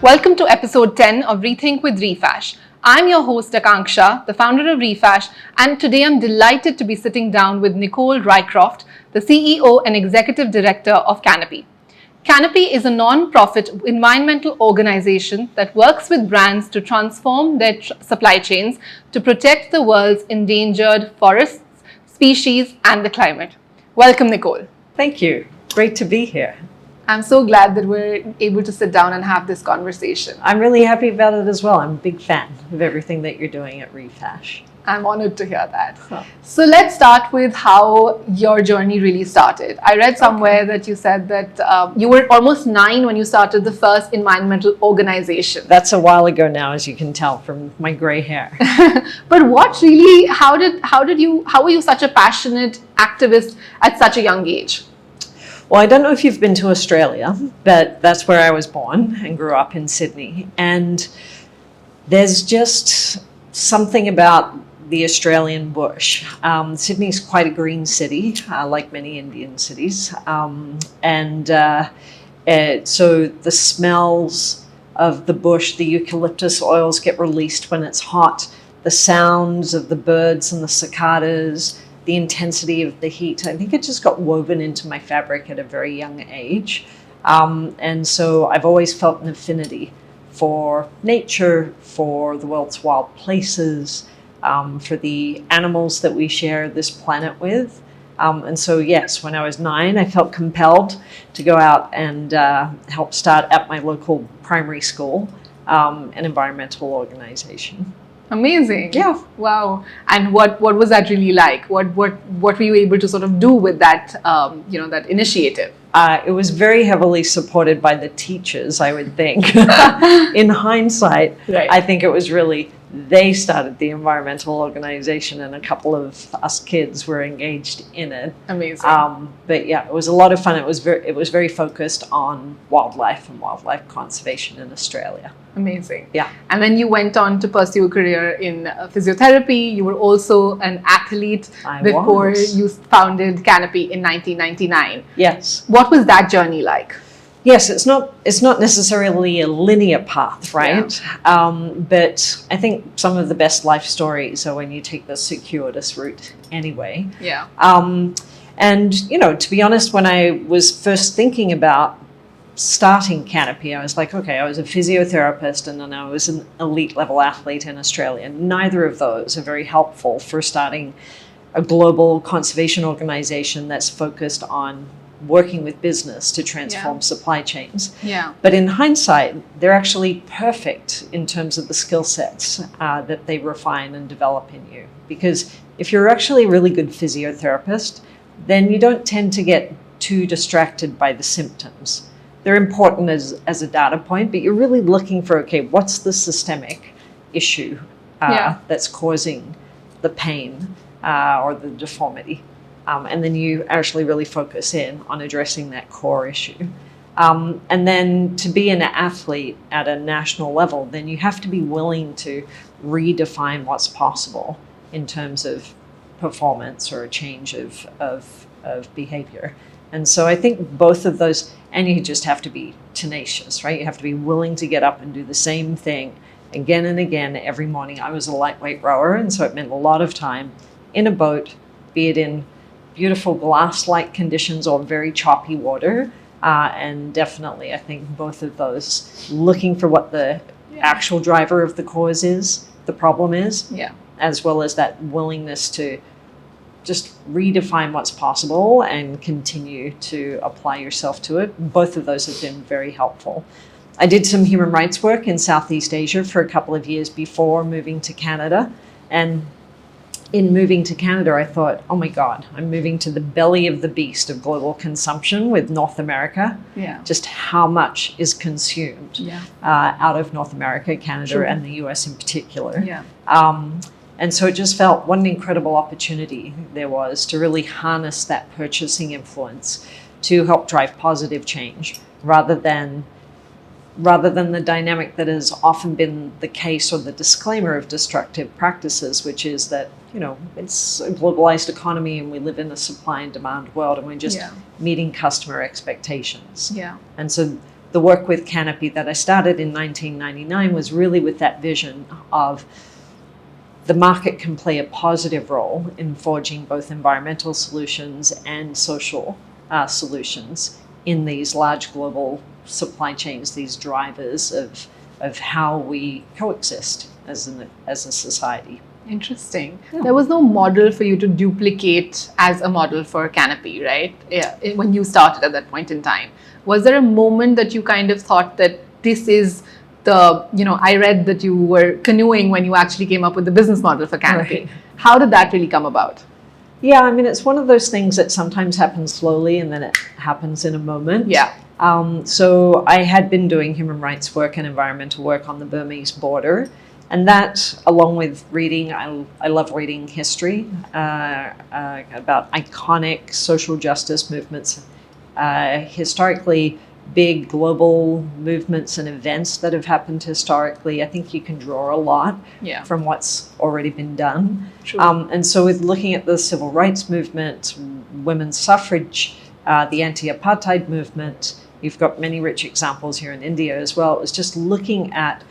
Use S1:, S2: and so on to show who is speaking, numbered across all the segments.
S1: Welcome to episode 10 of Rethink with Refash. I'm your host Akanksha, the founder of Refash, and today I'm delighted to be sitting down with Nicole Rycroft, the CEO and Executive Director of Canopy. Canopy is a non-profit environmental organization that works with brands to transform their supply chains to protect the world's endangered forests, species, and the climate. Welcome, Nicole.
S2: Thank you. Great to be here.
S1: I'm so glad that we're able to sit down and have this conversation.
S2: I'm really happy about it as well. I'm a big fan of everything that you're doing at Refash.
S1: I'm honored to hear that. So let's start with how your journey really started. I read somewhere that you said that you were almost 9 when you started the first environmental organization.
S2: That's a while ago now, as you can tell from my gray hair.
S1: But what really, how were you such a passionate activist at such a young age?
S2: Well, I don't know if you've been to Australia, but that's where I was born and grew up in Sydney. And there's just something about the Australian bush. Sydney's quite a green city, like many Indian cities. So the smells of the bush, the eucalyptus oils get released when it's hot, the sounds of the birds and the cicadas, the intensity of the heat. I think it just got woven into my fabric at a very young age. And so I've always felt an affinity for nature, for the world's wild places, for the animals that we share this planet with. And so, yes, when I was 9, I felt compelled to go out and help start at my local primary school an environmental organization.
S1: Amazing.
S2: Yeah.
S1: Wow. And what was that really like? What were you able to sort of do with that that initiative?
S2: It was very heavily supported by the teachers, I would think. In hindsight,
S1: right.
S2: I think it was really they started the environmental organization and a couple of us kids were engaged in it.
S1: Amazing.
S2: But yeah, it was a lot of fun. It was very focused on wildlife and wildlife conservation in Australia.
S1: Amazing.
S2: Yeah.
S1: And then you went on to pursue a career in physiotherapy. You were also an athlete before you founded Canopy in 1999.
S2: Yes.
S1: What was that journey like?
S2: Yes, it's not necessarily a linear path, right? Yeah. But I think some of the best life stories are when you take the circuitous route anyway.
S1: Yeah.
S2: And to be honest, when I was first thinking about starting Canopy, I was like, okay, I was a physiotherapist and then I was an elite level athlete in Australia. Neither of those are very helpful for starting a global conservation organization that's focused on working with business to transform supply chains.
S1: Yeah.
S2: But in hindsight, they're actually perfect in terms of the skill sets that they refine and develop in you. Because if you're actually a really good physiotherapist, then you don't tend to get too distracted by the symptoms. They're important as a data point, but you're really looking for, okay, what's the systemic issue that's causing the pain or the deformity? And then you actually really focus in on addressing that core issue. And then to be an athlete at a national level, then you have to be willing to redefine what's possible in terms of performance or a change of behavior. And so I think both of those, and you just have to be tenacious, right? You have to be willing to get up and do the same thing again and again every morning. I was a lightweight rower, and so it meant a lot of time in a boat, be it in beautiful glass-like conditions or very choppy water. And definitely, I think both of those, looking for what the actual driver of the cause is, the problem is, as well as that willingness to just redefine what's possible and continue to apply yourself to it. Both of those have been very helpful. I did some human rights work in Southeast Asia for a couple of years before moving to Canada. And in moving to Canada, I thought, oh my God, I'm moving to the belly of the beast of global consumption with North America.
S1: Yeah.
S2: Just how much is consumed out of North America, Canada, and the US in particular.
S1: Yeah.
S2: And so it just felt what an incredible opportunity there was to really harness that purchasing influence to help drive positive change rather than the dynamic that has often been the case or the disclaimer of destructive practices, which is that, it's a globalized economy and we live in a supply and demand world and we're just meeting customer expectations.
S1: Yeah.
S2: And so the work with Canopy that I started in 1999 was really with that vision of the market can play a positive role in forging both environmental solutions and social solutions in these large global supply chains, these drivers of how we coexist as a society.
S1: Interesting.
S2: Yeah.
S1: There was no model for you to duplicate as a model for Canopy, right? Yeah, when you started at that point in time. Was there a moment that you kind of thought that this is I read that you were canoeing when you actually came up with the business model for Canopy.
S2: Right.
S1: How did that really come about?
S2: Yeah, I mean, it's one of those things that sometimes happens slowly and then it happens in a moment.
S1: Yeah.
S2: So I had been doing human rights work and environmental work on the Burmese border. And that, along with reading, I love reading history about iconic social justice movements, historically big global movements and events that have happened historically. I think you can draw a lot from what's already been done.
S1: True.
S2: And so with looking at the civil rights movement, women's suffrage, the anti-apartheid movement, you've got many rich examples here in India as well. It was just looking at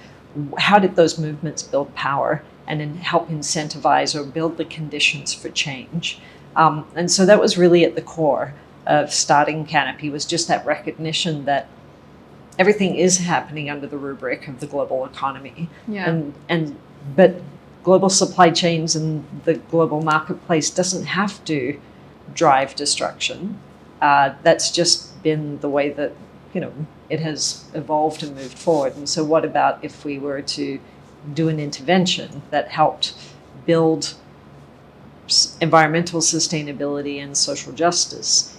S2: how did those movements build power and then help incentivize or build the conditions for change. And so that was really at the core of starting Canopy, was just that recognition that everything is happening under the rubric of the global economy.
S1: Yeah.
S2: But global supply chains and the global marketplace doesn't have to drive destruction. That's just been the way that, it has evolved and moved forward. And so what about if we were to do an intervention that helped build environmental sustainability and social justice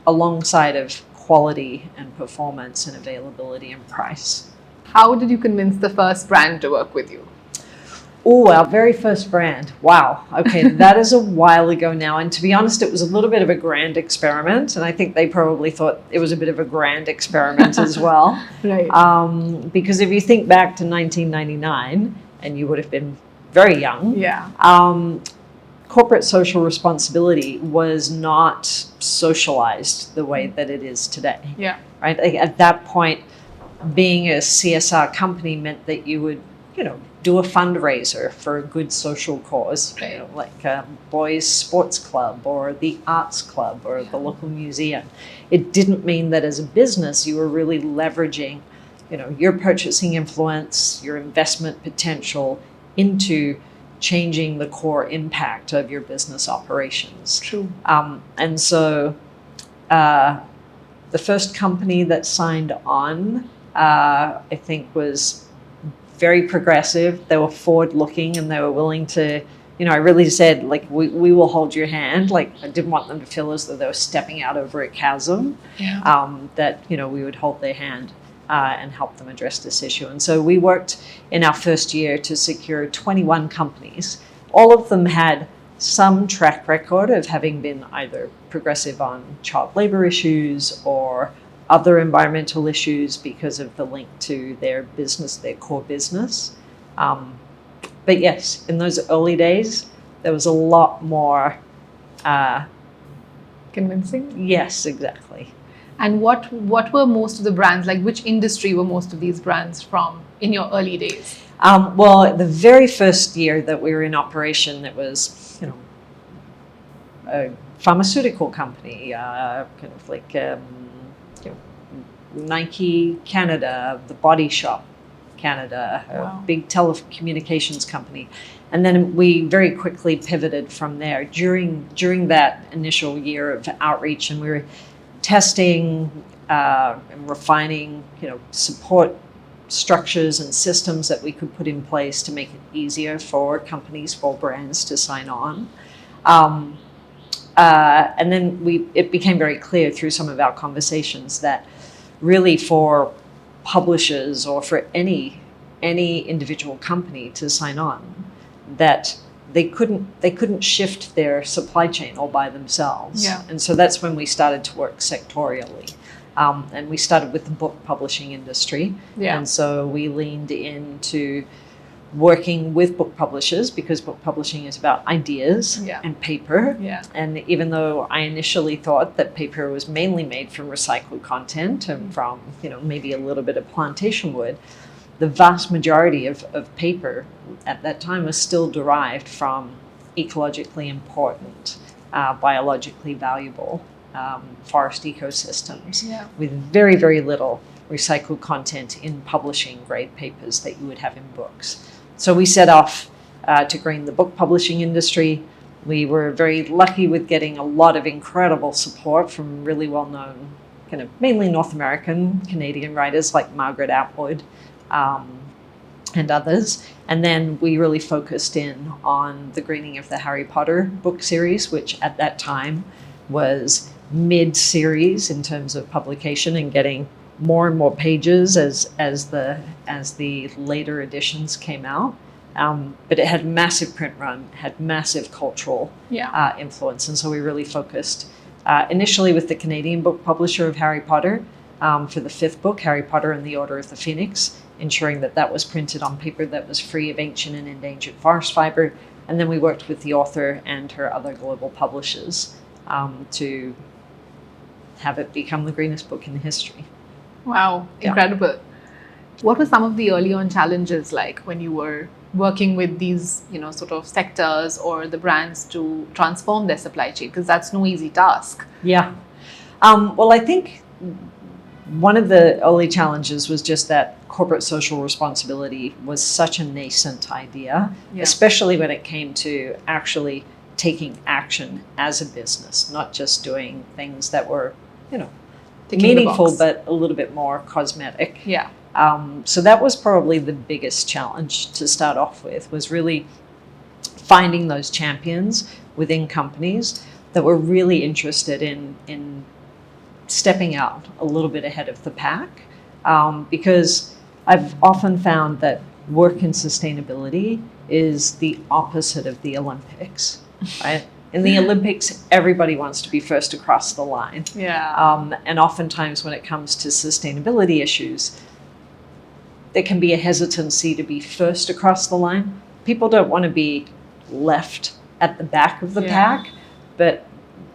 S2: alongside of quality and performance and availability and price?
S1: How did you convince the first brand to work with you?
S2: Oh, our very first brand. Wow. Okay, that is a while ago now. And to be honest, it was a little bit of a grand experiment. And I think they probably thought it was a bit of a grand experiment as well.
S1: Right.
S2: Because if you think back to 1999, and you would have been very young, corporate social responsibility was not socialized the way that it is today.
S1: Yeah.
S2: Right? Like at that point, being a CSR company meant that you would, do a fundraiser for a good social cause, like a boys' sports club or the arts club or the local museum. It didn't mean that as a business you were really leveraging, your purchasing influence, your investment potential into changing the core impact of your business operations.
S1: True.
S2: And so the first company that signed on, I think, was very progressive. They were forward-looking and they were willing to, I really said, like, we will hold your hand. Like, I didn't want them to feel as though they were stepping out over a chasm, that, we would hold their hand and help them address this issue. And so we worked in our first year to secure 21 companies. All of them had some track record of having been either progressive on child labor issues or other environmental issues because of the link to their business, their core business. But yes, in those early days, there was a lot more
S1: convincing.
S2: Yes, exactly.
S1: And what were most of the brands, like which industry were most of these brands from in your early days?
S2: Well, the very first year that we were in operation, it was, a pharmaceutical company, kind of like Nike Canada, the Body Shop Canada, a big telecommunications company. And then we very quickly pivoted from there during that initial year of outreach, and we were testing and refining, support structures and systems that we could put in place to make it easier for companies, for brands to sign on. And then it became very clear through some of our conversations that really for publishers or for any individual company to sign on, that they couldn't shift their supply chain all by themselves.
S1: Yeah.
S2: And so that's when we started to work sectorially. And we started with the book publishing industry.
S1: Yeah.
S2: And so we leaned into working with book publishers, because book publishing is about ideas
S1: Yeah.
S2: and paper.
S1: Yeah.
S2: And even though I initially thought that paper was mainly made from recycled content and from, maybe a little bit of plantation wood, the vast majority of paper at that time was still derived from ecologically important, biologically valuable forest ecosystems,
S1: Yeah.
S2: with very, very little recycled content in publishing grade papers that you would have in books. So we set off to green the book publishing industry. We were very lucky with getting a lot of incredible support from really well-known, kind of mainly North American, Canadian writers like Margaret Atwood and others. And then we really focused in on the greening of the Harry Potter book series, which at that time was mid-series in terms of publication and getting more and more pages as the later editions came out. But it had massive print run, had massive cultural influence. And so we really focused initially with the Canadian book publisher of Harry Potter for the 5th book, Harry Potter and the Order of the Phoenix, ensuring that was printed on paper that was free of ancient and endangered forest fiber. And then we worked with the author and her other global publishers to have it become the greenest book in history.
S1: Wow, incredible. What were some of the early on challenges like when you were working with these, sort of sectors or the brands to transform their supply chain? Because that's no easy task.
S2: Yeah. Well, I think one of the early challenges was just that corporate social responsibility was such a nascent idea, especially when it came to actually taking action as a business, not just doing things that were, meaningful, but a little bit more cosmetic.
S1: Yeah.
S2: So that was probably the biggest challenge to start off with, was really finding those champions within companies that were really interested in stepping out a little bit ahead of the pack. Because I've often found that work in sustainability is the opposite of the Olympics, right? In the Olympics, everybody wants to be first across the line.
S1: Yeah.
S2: And oftentimes when it comes to sustainability issues, there can be a hesitancy to be first across the line. People don't want to be left at the back of the pack, but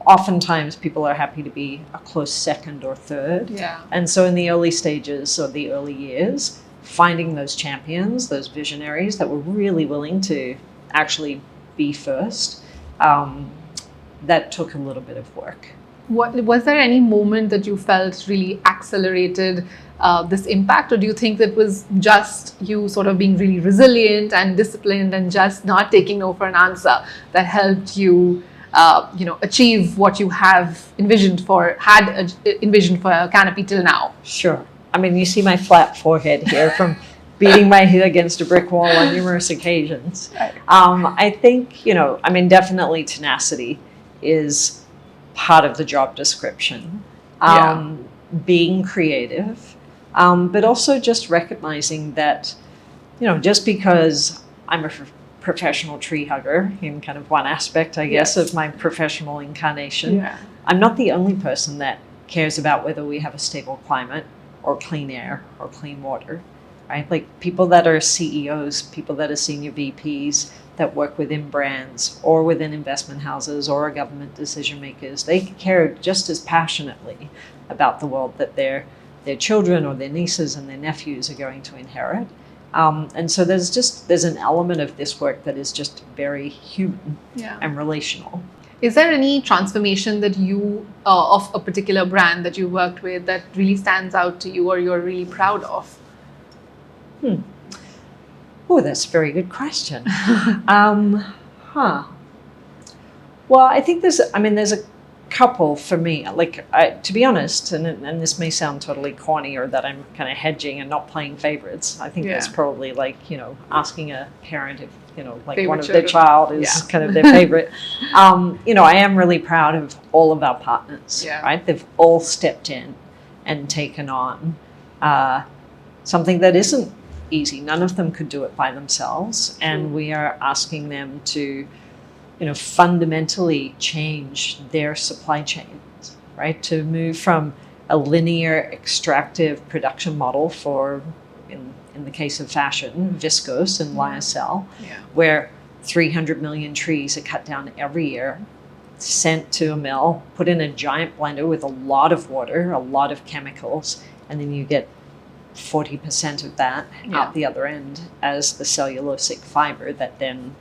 S2: oftentimes people are happy to be a close second or third.
S1: Yeah.
S2: And so in the early stages or the early years, finding those champions, those visionaries that were really willing to actually be first, that took a little bit of work.
S1: Was there any moment that you felt really accelerated this impact, or do you think that was just you sort of being really resilient and disciplined and just not taking no for an answer that helped you, achieve what you had envisioned for Canopy till now?
S2: Sure. I mean, you see my flat forehead here from beating my head against a brick wall on numerous occasions.
S1: Right.
S2: I think, definitely tenacity is part of the job description. Being creative, but also just recognizing that, just because I'm a professional tree hugger in kind of one aspect, I guess, of my professional incarnation, I'm not the only person that cares about whether we have a stable climate or clean air or clean water. Right? Like people that are CEOs, people that are senior VPs that work within brands or within investment houses or government decision makers, they care just as passionately about the world that their children or their nieces and their nephews are going to inherit. And so there's an element of this work that is just very human and relational.
S1: Is there any transformation that you, of a particular brand that you worked with, that really stands out to you or you're really proud of?
S2: Oh, that's a very good question. Well, I think there's a couple for me. Like, to be honest, and this may sound totally corny or that I'm kind of hedging and not playing favorites. I think that's probably like, asking a parent if, like favorite one of their child is kind of their favorite. I am really proud of all of our partners, right? They've all stepped in and taken on something that isn't easy. None of them could do it by themselves. And we are asking them to, fundamentally change their supply chains, right? To move from a linear extractive production model for, in the case of fashion, viscose and lyocell,
S1: Yeah.
S2: where 300 million trees are cut down every year, sent to a mill, put in a giant blender with a lot of water, a lot of chemicals, and then you get 40% of that out the other end as the cellulosic fiber that then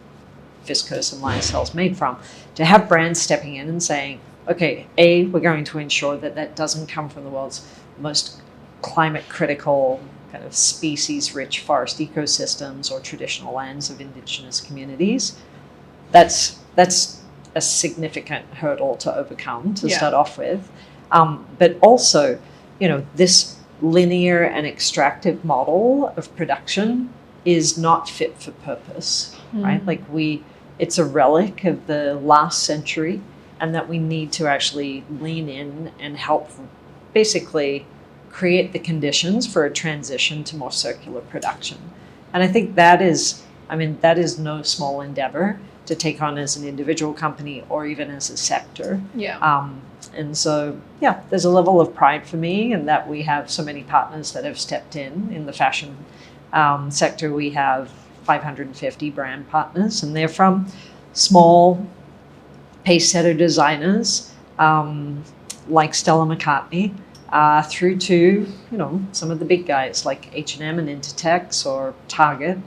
S2: viscose and lyocell is made from. To have brands stepping in and saying, okay, we're going to ensure that that doesn't come from the world's most climate critical kind of species rich forest ecosystems or traditional lands of indigenous communities. That's a significant hurdle to overcome to start off with. But also, this linear and extractive model of production is not fit for purpose, right? Like it's a relic of the last century, and that we need to actually lean in and help basically create the conditions for a transition to more circular production. And I think that is no small endeavor to take on as an individual company or even as a sector. And so, there's a level of pride for me in that we have so many partners that have stepped in the fashion sector. We have 550 brand partners, and they're from small pace-setter designers like Stella McCartney through to some of the big guys like H&M and Intertex or Target,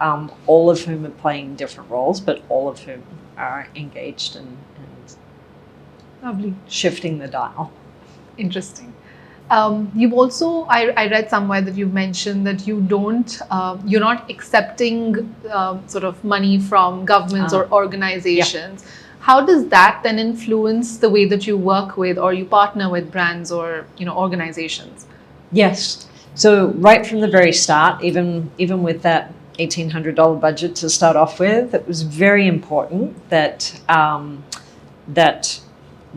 S2: all of whom are playing different roles, but all of whom are engaged and
S1: Lovely.
S2: Shifting the dial.
S1: Interesting. You've also, I read somewhere that you've mentioned that you're not accepting sort of money from governments or organizations. How does that then influence the way that you work with or you partner with brands or organizations?
S2: Yes. So right from the very start, even with that $1,800 budget to start off with, it was very important that that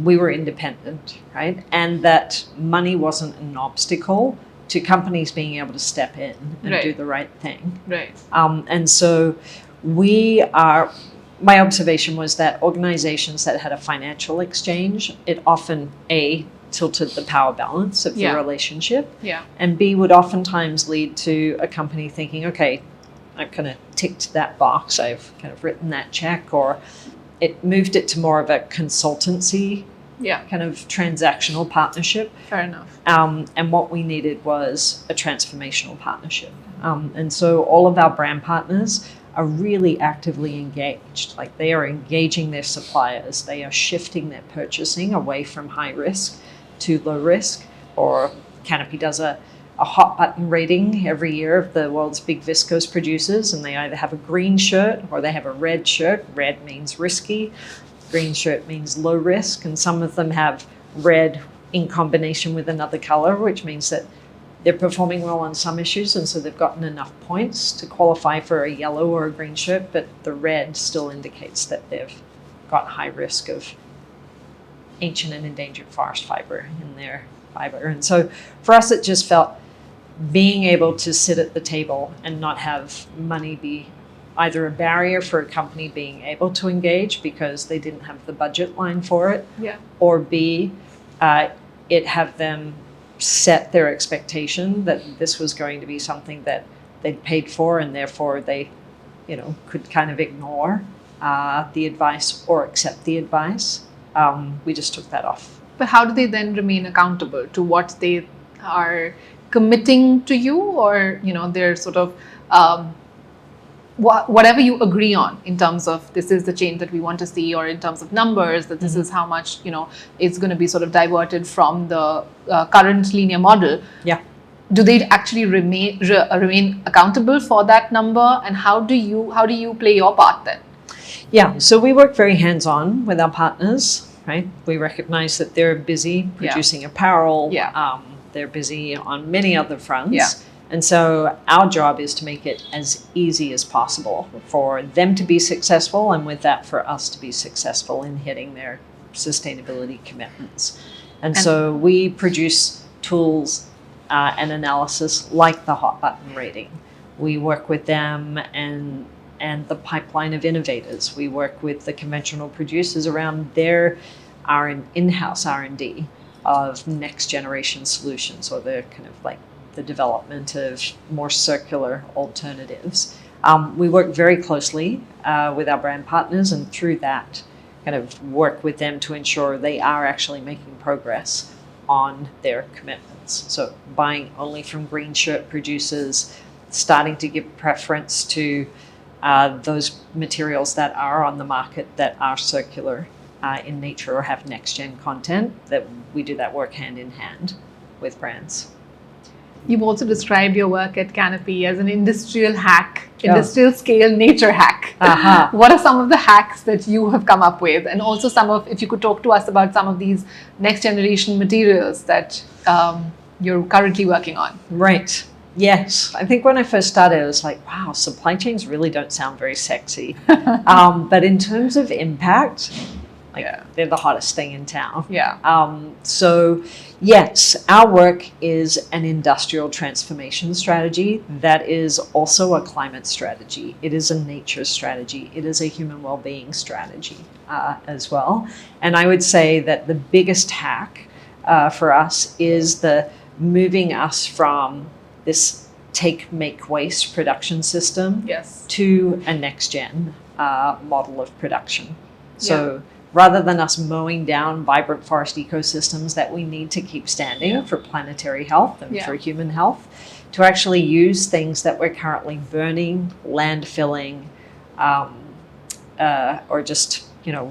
S2: we were independent, right? And that money wasn't an obstacle to companies being able to step in and do the right thing.
S1: Right.
S2: And so my observation was that organizations that had a financial exchange, it often tilted the power balance of the relationship, and B would oftentimes lead to a company thinking, okay, I've kind of ticked that box, I've kind of written that check, or it moved it to more of a consultancy kind of transactional partnership.
S1: Fair enough.
S2: And what we needed was a transformational partnership. And so all of our brand partners are really actively engaged. Like they are engaging their suppliers. They are shifting their purchasing away from high risk to low risk. Or Canopy does a hot button rating every year of the world's big viscose producers, and they either have a green shirt or they have a red shirt. Red means risky, green shirt means low risk, and some of them have red in combination with another color, which means that they're performing well on some issues, and so they've gotten enough points to qualify for a yellow or a green shirt, but the red still indicates that they've got high risk of ancient and endangered forest fiber in their fiber. And so for us, it just felt being able to sit at the table and not have money be either a barrier for a company being able to engage because they didn't have the budget line for it, or B, it have them set their expectation that this was going to be something that they'd paid for, and therefore they, could kind of ignore the advice or accept the advice. We just took that off.
S1: But how do they then remain accountable to what they are committing to you, or they're sort of whatever you agree on in terms of this is the change that we want to see, or in terms of numbers that this is how much is going to be sort of diverted from the current linear model. Do they actually remain accountable for that number, and how do you play your part then?
S2: So we work very hands-on with our partners, right? We recognize that they're busy producing apparel. They're busy on many other fronts. And so our job is to make it as easy as possible for them to be successful, and with that for us to be successful in hitting their sustainability commitments. And so we produce tools and analysis like the hot button rating. We work with them and the pipeline of innovators. We work with the conventional producers around their in-house R&D of next generation solutions, or the kind of like the development of more circular alternatives. We work very closely with our brand partners, and through that kind of work with them to ensure they are actually making progress on their commitments. So buying only from green shirt producers, starting to give preference to those materials that are on the market that are circular in nature or have next-gen content, that we do that work hand in hand with brands.
S1: You've also described your work at Canopy as an industrial hack, industrial scale nature hack. What are some of the hacks that you have come up with? And also if you could talk to us about some of these next generation materials that you're currently working on.
S2: Right. Yes. I think when I first started, I was like, wow, supply chains really don't sound very sexy. But in terms of impact, they're the hottest thing in town. So yes, our work is an industrial transformation strategy that is also a climate strategy. It is a nature strategy. It is a human well-being strategy as well. And I would say that the biggest hack for us is the moving us from this take, make, waste production system to a next-gen model of production. So rather than us mowing down vibrant forest ecosystems that we need to keep standing for planetary health and for human health, to actually use things that we're currently burning, landfilling, or just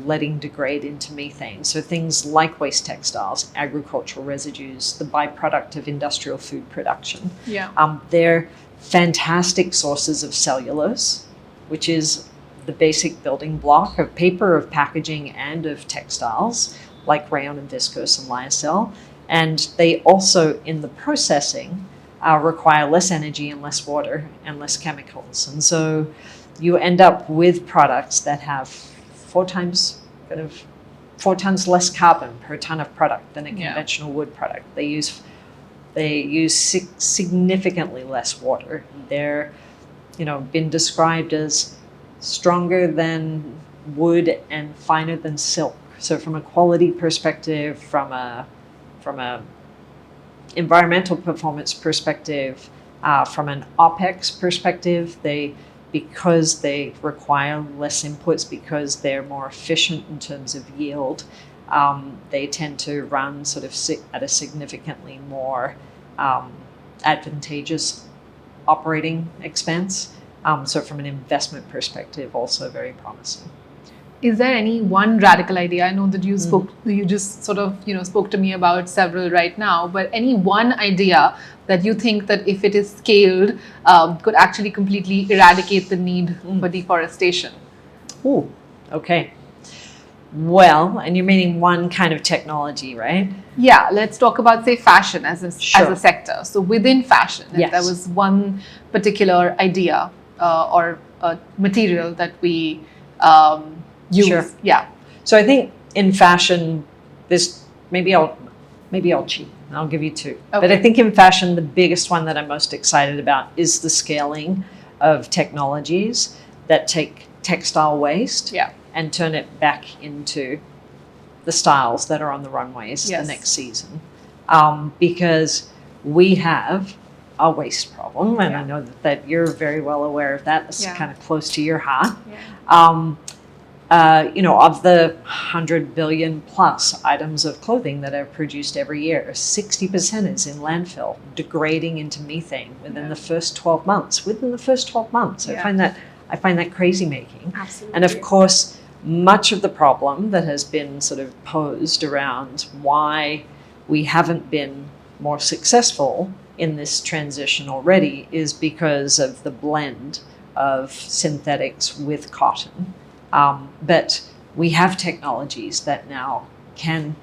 S2: letting degrade into methane. So things like waste textiles, agricultural residues, the byproduct of industrial food production. They're fantastic sources of cellulose, which is the basic building block of paper, of packaging, and of textiles like rayon and viscose and lyocell. And they also, in the processing, require less energy and less water and less chemicals. And so you end up with products that have 4 times less carbon per ton of product than a conventional wood product. They use significantly less water. They're been described as stronger than wood and finer than silk. So from a quality perspective, from a environmental performance perspective, from an OpEx perspective, because they require less inputs, because they're more efficient in terms of yield, they tend to run sort of at a significantly more advantageous operating expense. So from an investment perspective, also very promising.
S1: Is there any one radical idea? I know that you just sort of, spoke to me about several right now, but any one idea that you think that if it is scaled, could actually completely eradicate the need for deforestation?
S2: Oh, okay. Well, and you're meaning one kind of technology, right?
S1: Yeah, let's talk about, say, fashion as a sector. So within fashion, if there was one particular idea or a material that we use.
S2: So I think in fashion, maybe I'll cheat. I'll give you 2. But I think in fashion, the biggest one that I'm most excited about is the scaling of technologies that take textile waste and turn it back into the styles that are on the runways the next season. Because we have a waste problem, and I know that you're very well aware of that. It's kind of close to your heart. Of the 100 billion plus items of clothing that are produced every year, 60% is in landfill, degrading into methane within the first 12 months. I find that crazy making.
S1: Absolutely.
S2: And of course, much of the problem that has been sort of posed around why we haven't been more successful in this transition already is because of the blend of synthetics with cotton. But we have technologies that now can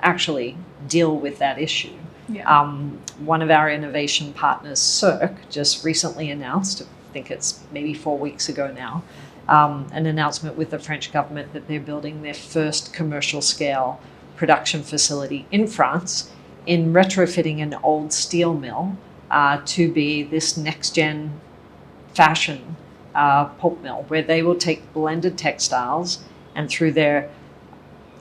S2: actually deal with that issue. One of our innovation partners, Cirque, just recently announced, I think it's maybe 4 weeks ago now, an announcement with the French government that they're building their first commercial scale production facility in France, in retrofitting an old steel mill to be this next-gen fashion pulp mill, where they will take blended textiles and through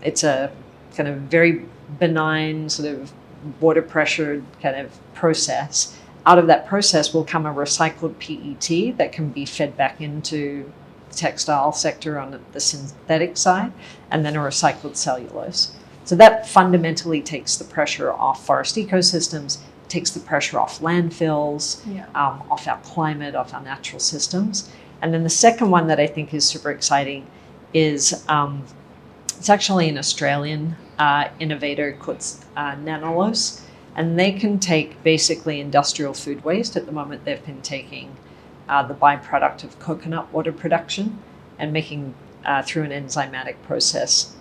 S2: it's a kind of very benign sort of water pressured kind of process, out of that process will come a recycled PET that can be fed back into the textile sector on the synthetic side, and then a recycled cellulose. So that fundamentally takes the pressure off forest ecosystems, takes the pressure off landfills, off our climate, off our natural systems. And then the second one that I think is super exciting is it's actually an Australian innovator called Nanolose, and they can take basically industrial food waste. At the moment, they've been taking the byproduct of coconut water production and making through an enzymatic process,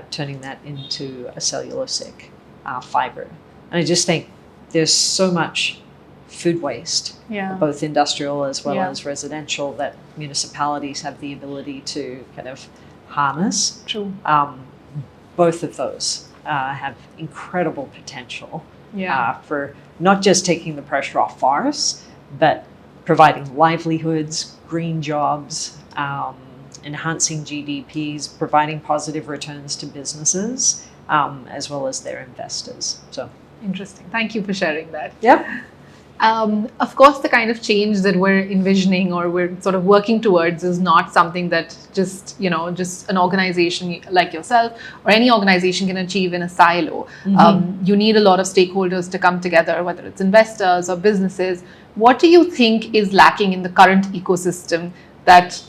S2: turning that into a cellulosic fiber. And I just think there's so much food waste, both industrial as well as residential, that municipalities have the ability to kind of harness.
S1: True.
S2: Both of those have incredible potential for not just taking the pressure off forests, but providing livelihoods, green jobs, enhancing GDPs, providing positive returns to businesses, as well as their investors. So
S1: interesting. Thank you for sharing that.
S2: Yep.
S1: Of course, the kind of change that we're envisioning or we're sort of working towards is not something that just an organization like yourself or any organization can achieve in a silo. You need a lot of stakeholders to come together, whether it's investors or businesses. What do you think is lacking in the current ecosystem that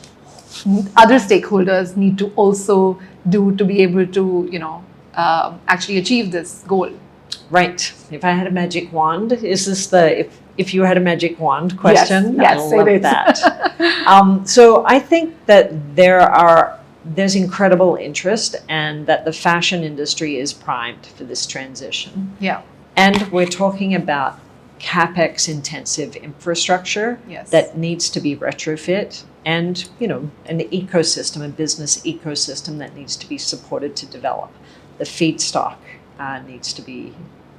S1: other stakeholders need to also do to be able to, actually achieve this goal?
S2: Right. If I had a magic wand, is this the if you had a magic wand question?
S1: Yes,
S2: I love that. So I think that there's incredible interest, and that the fashion industry is primed for this transition.
S1: Yeah.
S2: And we're talking about CapEx intensive infrastructure that needs to be retrofit, and an ecosystem, a business ecosystem that needs to be supported to develop. The feedstock needs to be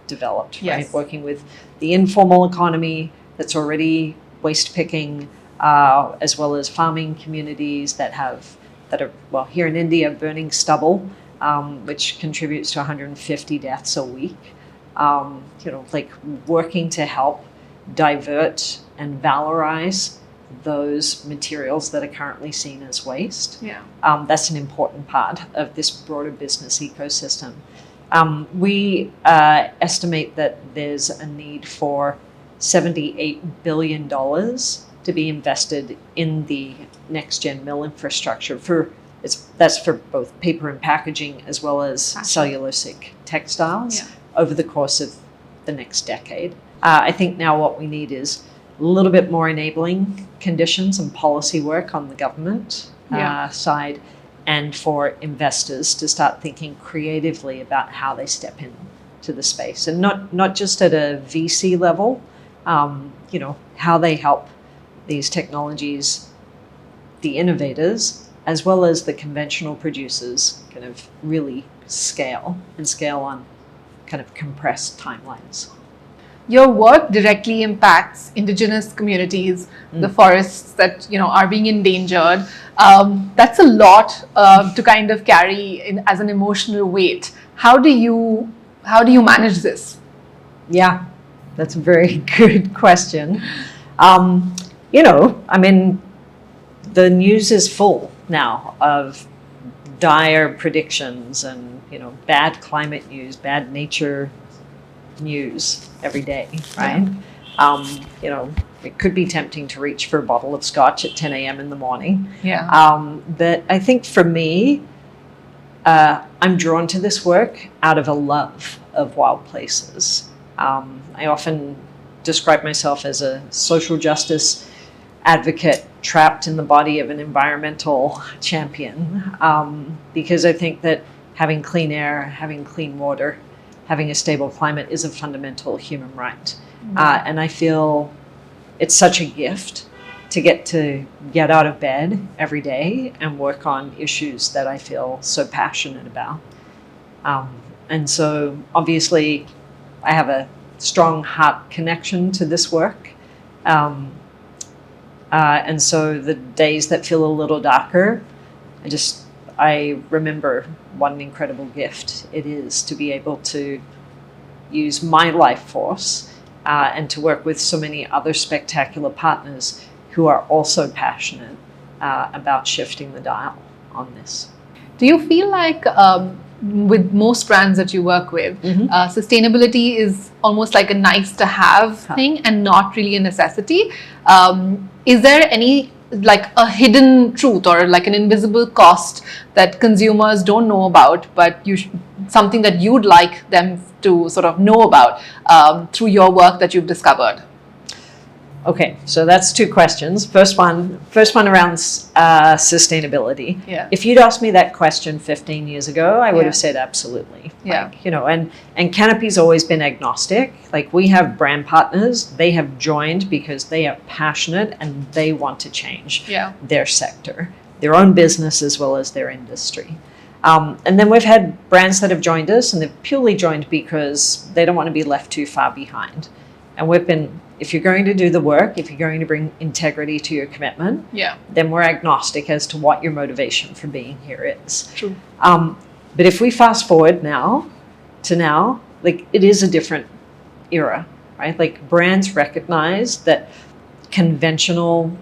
S2: developed, right? Working with the informal economy that's already waste picking, as well as farming communities that are here in India, burning stubble, which contributes to 150 deaths a week. Like working to help divert and valorize those materials that are currently seen as waste. That's an important part of this broader business ecosystem. We estimate that there's a need for $78 billion to be invested in the next-gen mill infrastructure. That's for both paper and packaging, as well as cellulosic textiles over the course of the next decade. I think now what we need is a little bit more enabling conditions and policy work on the government side, and for investors to start thinking creatively about how they step into the space, and not just at a VC level, how they help these technologies, the innovators, as well as the conventional producers, kind of really scale on kind of compressed timelines.
S1: Your work directly impacts indigenous communities, the forests that are being endangered. That's a lot to kind of carry as an emotional weight. How do you manage this?
S2: Yeah, that's a very good question. The news is full now of dire predictions and bad climate news, bad nature news every day, right? It could be tempting to reach for a bottle of scotch at 10 a.m. in the morning. But I think for me, I'm drawn to this work out of a love of wild places. I often describe myself as a social justice advocate trapped in the body of an environmental champion, because I think that having clean air, having clean water, having a stable climate is a fundamental human right. And I feel it's such a gift to get out of bed every day and work on issues that I feel so passionate about. And so obviously I have a strong heart connection to this work. And so the days that feel a little darker, I remember what an incredible gift it is to be able to use my life force and to work with so many other spectacular partners who are also passionate about shifting the dial on this.
S1: Do you feel like with most brands that you work with, sustainability is almost like a nice to have thing and not really a necessity? Is there any like a hidden truth or like an invisible cost that consumers don't know about, but something that you'd like them to sort of know about through your work that you've discovered?
S2: Okay, so that's two questions. First one around sustainability.
S1: Yeah.
S2: If you'd asked me that question 15 years ago, I would have said absolutely.
S1: Yeah.
S2: Like, you know, and Canopy's always been agnostic. Like, we have brand partners, they have joined because they are passionate and they want to change their sector, their own business as well as their industry. And then we've had brands that have joined us and they've purely joined because they don't want to be left too far behind. And we've been, if you're going to do the work, if you're going to bring integrity to your commitment, then we're agnostic as to what your motivation for being here is.
S1: True.
S2: But if we fast forward now, like, it is a different era, right? Like, brands recognize that conventional,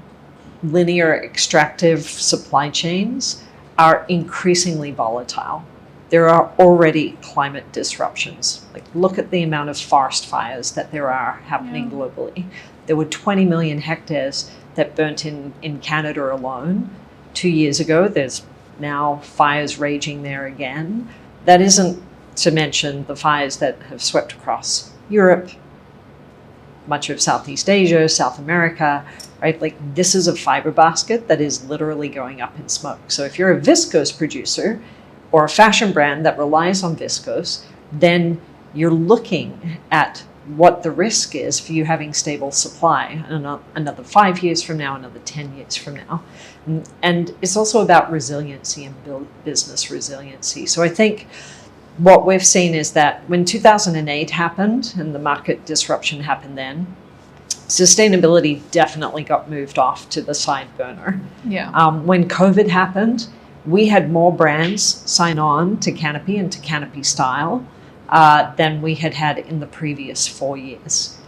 S2: linear, extractive supply chains are increasingly volatile. There are already climate disruptions. Like, look at the amount of forest fires that there are happening globally. There were 20 million hectares that burnt in Canada alone 2 years ago. There's now fires raging there again. That isn't to mention the fires that have swept across Europe, much of Southeast Asia, South America, right? Like, this is a fiber basket that is literally going up in smoke. So if you're a viscose producer or a fashion brand that relies on viscose, then you're looking at what the risk is for you having stable supply another 5 years from now, another 10 years from now. And it's also about resiliency and business resiliency. So I think what we've seen is that when 2008 happened and the market disruption happened then, sustainability definitely got moved off to the side burner. When COVID happened, we had more brands sign on to Canopy and to Canopy Style than we had in the previous 4 years.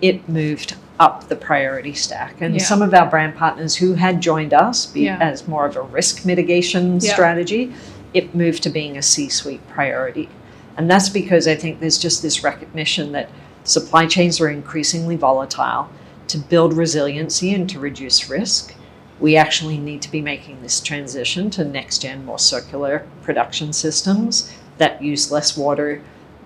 S2: It moved up the priority stack. And some of our brand partners who had joined us as more of a risk mitigation strategy, it moved to being a C-suite priority. And that's because I think there's just this recognition that supply chains are increasingly volatile. To build resiliency and to reduce risk, we actually need to be making this transition to next-gen, more circular production systems that use less water,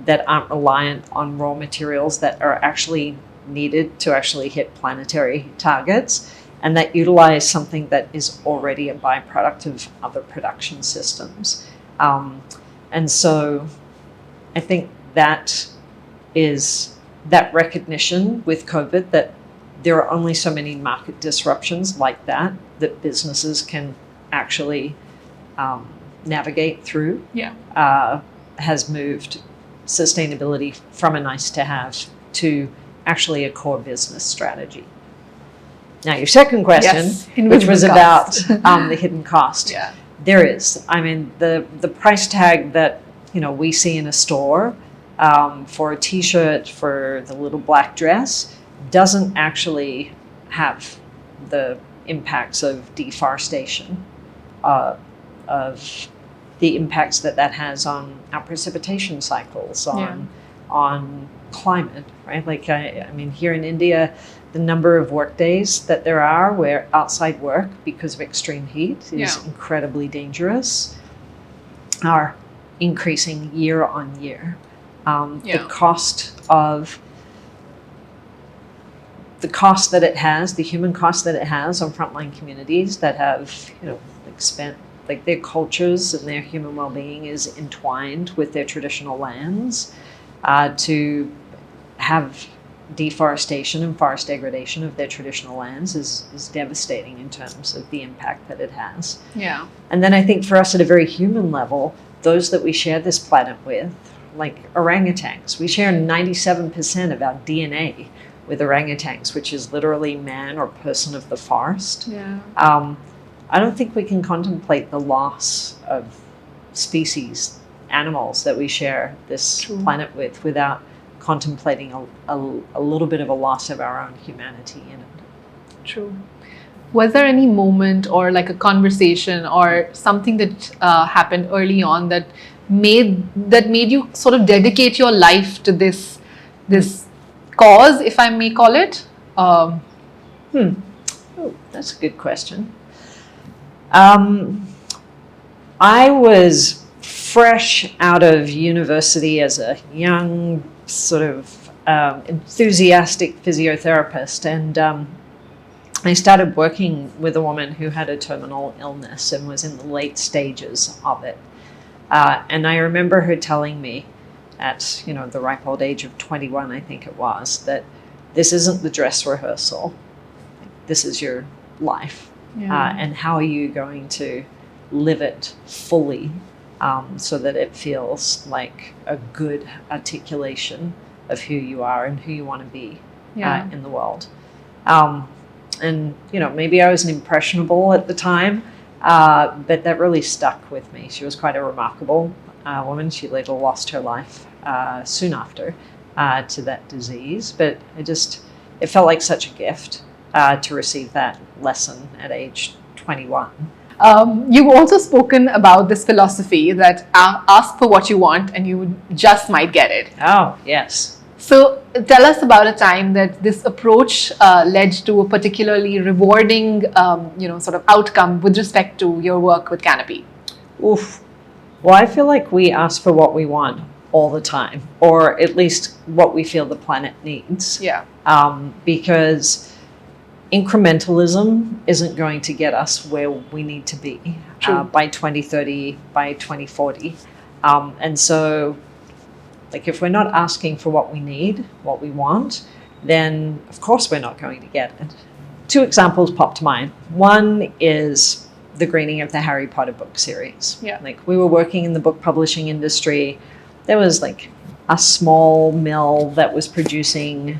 S2: that aren't reliant on raw materials that are actually needed to actually hit planetary targets, and that utilize something that is already a byproduct of other production systems. And so I think that is that recognition with COVID that there are only so many market disruptions like that businesses can actually navigate through, has moved sustainability from a nice to have to actually a core business strategy. Now, your second question, which was about the hidden cost. There is. I mean, the price tag that we see in a store for a T-shirt, for the little black dress, doesn't actually have the impacts of deforestation, of the impacts that has on our precipitation cycles, on climate, right? Like, I mean, here in India, the number of work days that there are where outside work because of extreme heat is incredibly dangerous, are increasing year on year. The cost that it has, the human cost that it has on frontline communities that have, spent, like, their cultures and their human well-being is entwined with their traditional lands, to have deforestation and forest degradation of their traditional lands is devastating in terms of the impact that it has. And then I think for us at a very human level, those that we share this planet with, like orangutans, we share 97% of our DNA with orangutans, which is literally man or person of the forest. I don't think we can contemplate the loss of species, animals that we share this planet with without contemplating a little bit of a loss of our own humanity in it.
S1: True. Was there any moment or like a conversation or something that happened early on that made you sort of dedicate your life to this cause, if I may call it?
S2: Oh, that's a good question. I was fresh out of university as a young, sort of enthusiastic physiotherapist, and I started working with a woman who had a terminal illness and was in the late stages of it. And I remember her telling me at, the ripe old age of 21, I think it was, that this isn't the dress rehearsal. This is your life.
S1: Yeah.
S2: And how are you going to live it fully so that it feels like a good articulation of who you are and who you want to be in the world. And, maybe I was an impressionable at the time, but that really stuck with me. She was quite a remarkable woman. She later lost her life soon after to that disease. But it felt like such a gift to receive that lesson at age 21.
S1: You've also spoken about this philosophy that ask for what you want and you just might get it.
S2: Oh, yes.
S1: So tell us about a time that this approach led to a particularly rewarding, sort of outcome with respect to your work with Canopy.
S2: Oof. Well, I feel like we ask for what we want all the time, or at least what we feel the planet needs.
S1: Yeah.
S2: Because incrementalism isn't going to get us where we need to be by 2030, by 2040. And so, like, if we're not asking for what we need, what we want, then of course we're not going to get it. Two examples pop to mind. One is the greening of the Harry Potter book series.
S1: Yeah.
S2: Like, we were working in the book publishing industry. There was like a small mill that was producing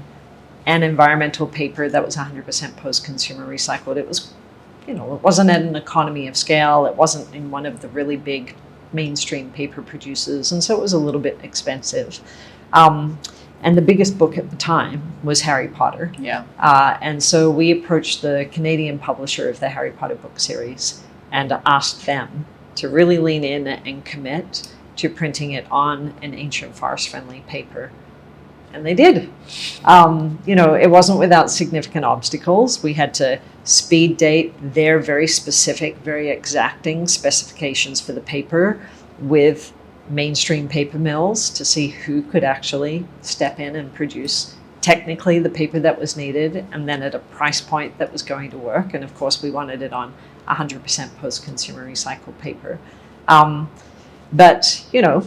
S2: an environmental paper that was 100% post-consumer recycled. It was, it wasn't at an economy of scale. It wasn't in one of the really big mainstream paper producers, and so it was a little bit expensive. And the biggest book at the time was Harry Potter.
S1: Yeah.
S2: And so we approached the Canadian publisher of the Harry Potter book series and asked them to really lean in and commit to printing it on an ancient forest-friendly paper. And they did. It wasn't without significant obstacles. We had to speed date their very specific, very exacting specifications for the paper with mainstream paper mills to see who could actually step in and produce technically the paper that was needed, and then at a price point that was going to work. And of course, we wanted it on 100% post-consumer recycled paper. But, a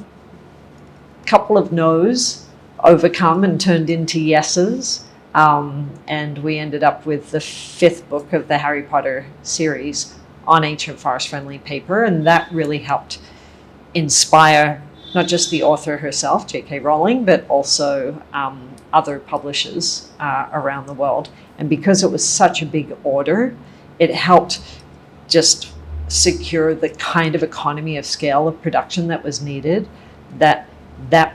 S2: couple of no's overcome and turned into yeses. And we ended up with the 5th book of the Harry Potter series on ancient forest-friendly paper. And that really helped inspire not just the author herself, J.K. Rowling, but also other publishers around the world. And because it was such a big order, it helped just secure the kind of economy of scale of production that was needed, that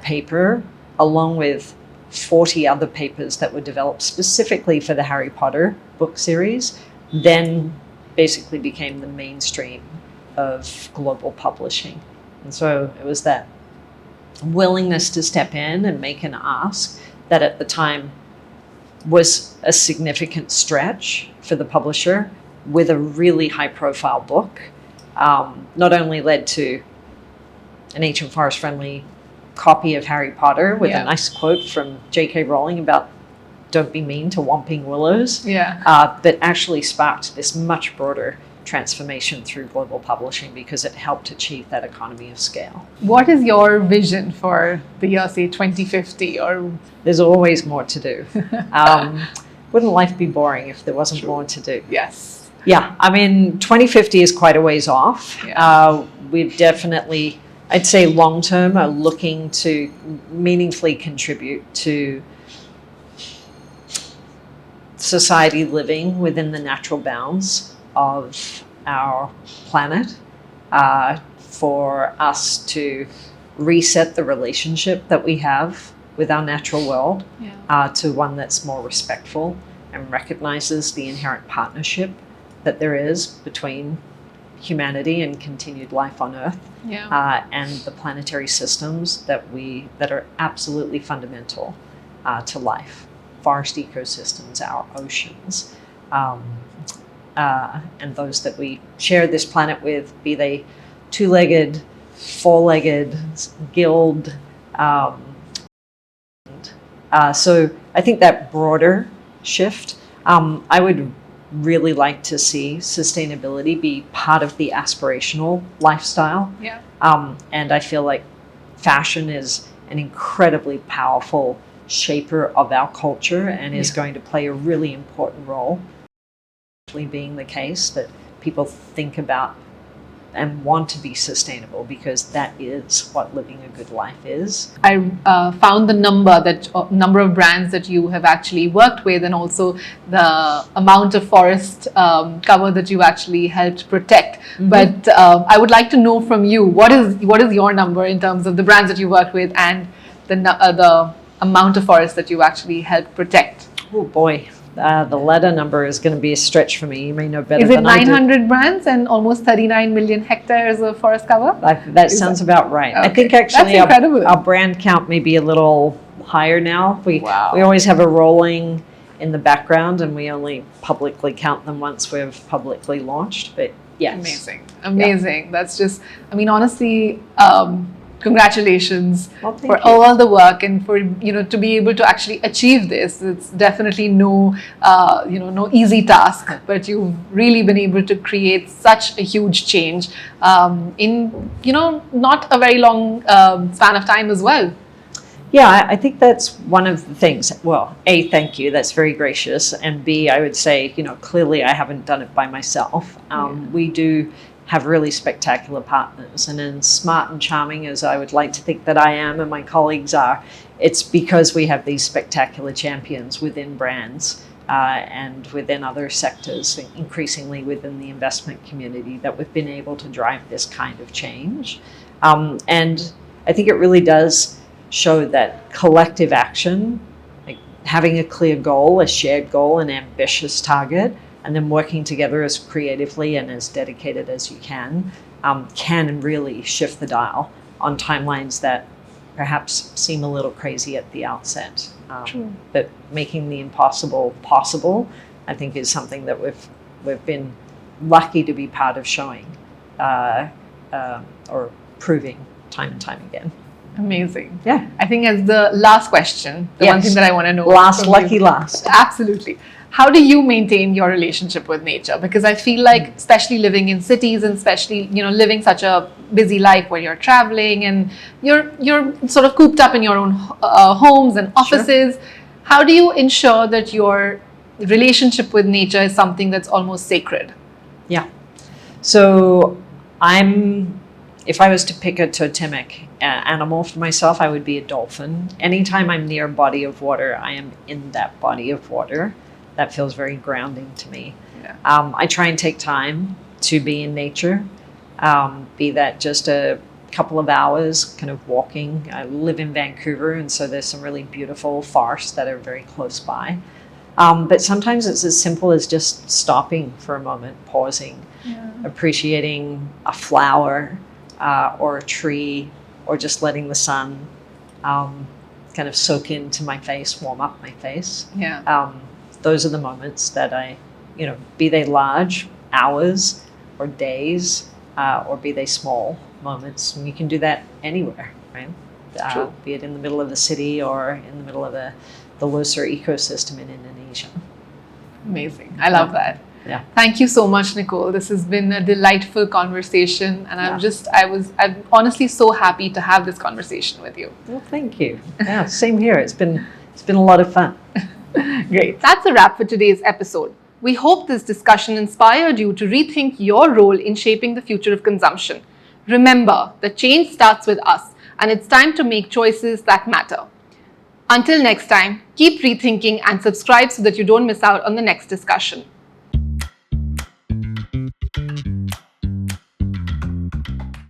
S2: paper, along with 40 other papers that were developed specifically for the Harry Potter book series, then basically became the mainstream of global publishing. And so it was that willingness to step in and make an ask that at the time was a significant stretch for the publisher with a really high profile book, not only led to an ancient forest friendly copy of Harry Potter with a nice quote from J.K. Rowling about don't be mean to whomping willows, but actually sparked this much broader transformation through global publishing because it helped achieve that economy of scale.
S1: What is your vision for the year, say, 2050? Or
S2: there's always more to do. Wouldn't life be boring if there wasn't more to do?
S1: Yes.
S2: Yeah, I mean, 2050 is quite a ways off. We've definitely, I'd say long term, are looking to meaningfully contribute to society living within the natural bounds of our planet, for us to reset the relationship that we have with our natural world
S1: Yeah.
S2: to one that's more respectful and recognizes the inherent partnership that there is between humanity and continued life on Earth, and the planetary systems that are absolutely fundamental to life. Forest ecosystems, our oceans, and those that we share this planet with, be they two-legged, four-legged, gilled. So I think that broader shift, I would really like to see sustainability be part of the aspirational lifestyle.
S1: Yeah.
S2: And I feel like fashion is an incredibly powerful shaper of our culture and is going to play a really important role. Being the case that people think about and want to be sustainable, because that is what living a good life is.
S1: I found the number of brands that you have actually worked with, and also the amount of forest cover that you actually helped protect.
S2: Mm-hmm.
S1: But I would like to know from you, what is your number in terms of the brands that you worked with and the amount of forest that you actually helped protect?
S2: Oh boy. The letter number is going to be a stretch for me. You may know better than I do.
S1: Is it 900 brands and almost 39 million hectares of forest cover?
S2: That sounds about right. Okay. I think actually our brand count may be a little higher now. We always have a rolling in the background, and we only publicly count them once we've publicly launched. But yes.
S1: Amazing. Yeah. That's just, I mean, honestly, congratulations for
S2: you.
S1: all the work, and for to be able to actually achieve this. It's definitely no easy task, but you've really been able to create such a huge change in not a very long span of time as well.
S2: Yeah, I think that's one of the things. Well, A, thank you. That's very gracious. And B, I would say, clearly I haven't done it by myself. We do have really spectacular partners. And as smart and charming as I would like to think that I am and my colleagues are, it's because we have these spectacular champions within brands and within other sectors, increasingly within the investment community, that we've been able to drive this kind of change. And I think it really does show that collective action, like having a clear goal, a shared goal, an ambitious target, and then working together as creatively and as dedicated as you can really shift the dial on timelines that perhaps seem a little crazy at the outset. But making the impossible possible, I think, is something that we've been lucky to be part of showing or proving time and time again.
S1: Amazing.
S2: Yeah.
S1: I think as the last question, one thing that I want to know.
S2: Last.
S1: Absolutely. How do you maintain your relationship with nature? Because I feel like, especially living in cities, and especially living such a busy life where you're traveling and you're sort of cooped up in your own homes and offices. Sure. How do you ensure that your relationship with nature is something that's almost sacred?
S2: Yeah. So if I was to pick a totemic animal for myself, I would be a dolphin. Anytime I'm near a body of water, I am in that body of water. That feels very grounding to me. Yeah. I try and take time to be in nature, be that just a couple of hours kind of walking. I live in Vancouver, and so there's some really beautiful forests that are very close by. But sometimes it's as simple as just stopping for a moment, pausing, appreciating a flower or a tree, or just letting the sun kind of soak into my face, warm up my face.
S1: Yeah.
S2: Those are the moments that I, be they large, hours or days, or be they small moments. And you can do that anywhere, right? Be it in the middle of the city or in the middle of the looser ecosystem in Indonesia.
S1: Amazing. I love that.
S2: Yeah.
S1: Thank you so much, Nicole. This has been a delightful conversation, and I'm honestly so happy to have this conversation with you.
S2: Well, thank you. Yeah, same here. It's been a lot of fun.
S1: Great. That's a wrap for today's episode. We hope this discussion inspired you to rethink your role in shaping the future of consumption. Remember, the change starts with us, and it's time to make choices that matter. Until next time, keep rethinking and subscribe so that you don't miss out on the next discussion.